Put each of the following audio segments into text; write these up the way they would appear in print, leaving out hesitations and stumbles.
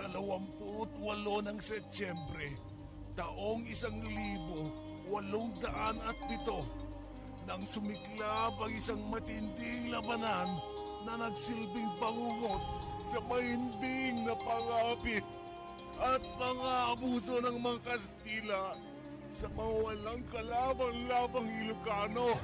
28 ng Setyembre, taong 1807, nang sumiklab ang isang matinding labanan na nagsilbing bangungot sa mahimbing na pangapit at mga abuso ng mga Kastila sa mga walang kalaban-labang Ilocano.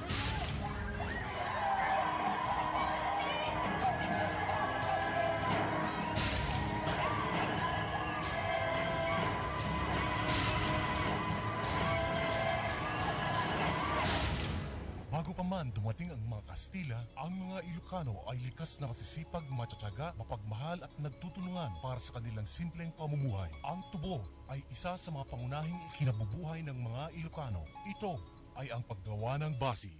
Bago pa man dumating ang mga Kastila, ang mga Ilocano ay likas na masisipag, matsatsaga, mapagmahal at nagtutulungan para sa kanilang simpleng pamumuhay. Ang tubo ay isa sa mga pangunahing ikinabubuhay ng mga Ilocano. Ito ay ang paggawa ng basi.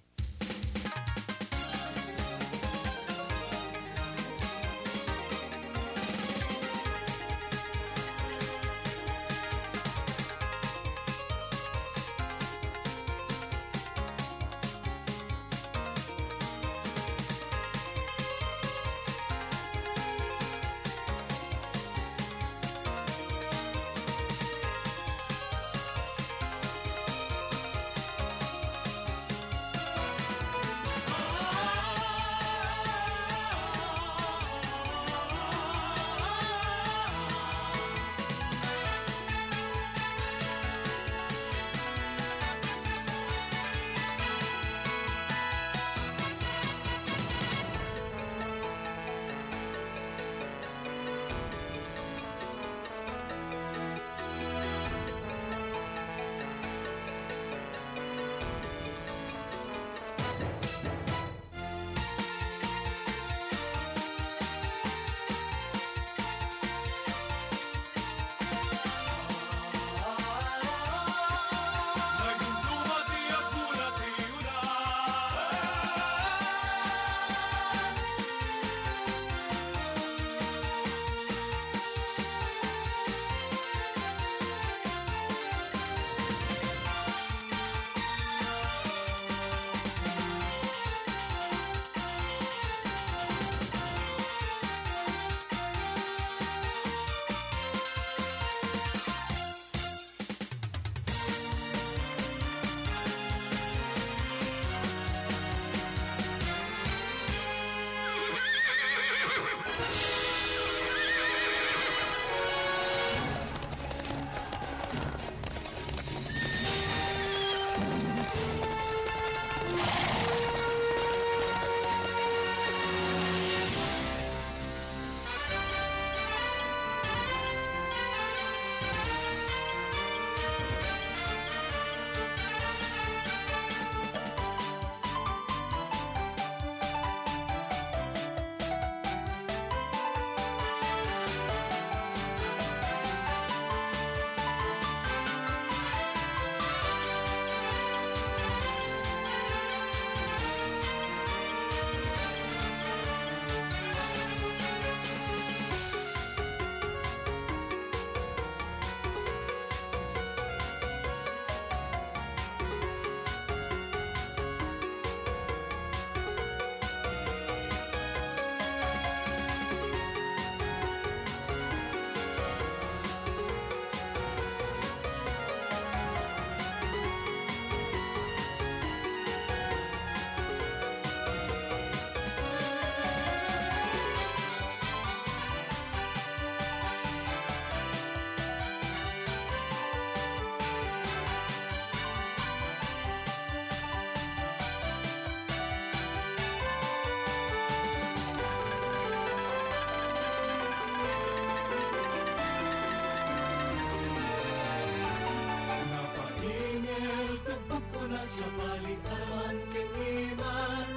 Sa balik-araman kinimas,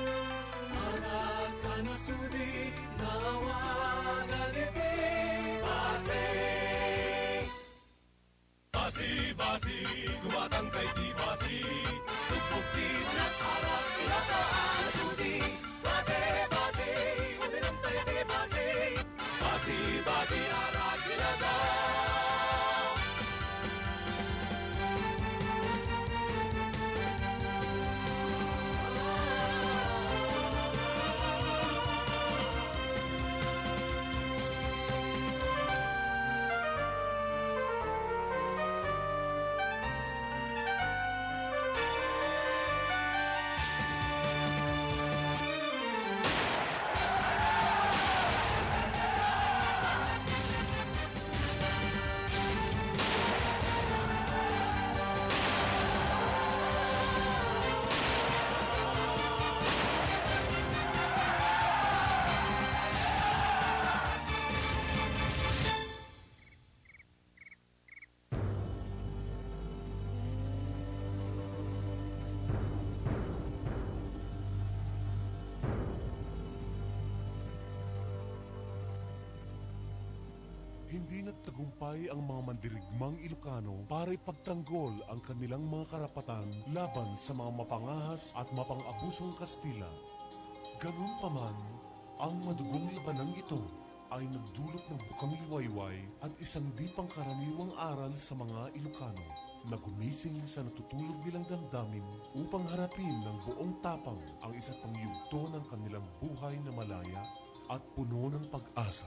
para ka na sudi, nawagan iti basi. Basi, gumatang kay ti basi, tupok ti nas, harap ilataan sudi. Basi, uminam tayo ti basi, harap ilataan. hindi nagtagumpay ang mga mandirigmang Ilocano para ipagtanggol ang kanilang mga karapatan laban sa mga mapangahas at mapang-abusong Kastila. Ganun pa man, ang madugong labanang ito ay nagdulot ng bukang liwayway at isang di pangkaraniwang aral sa mga Ilocano na gumising sa natutulog nilang damdamin upang harapin ng buong tapang ang isa't pang yugto ng kanilang buhay na malaya at puno ng pag-asa.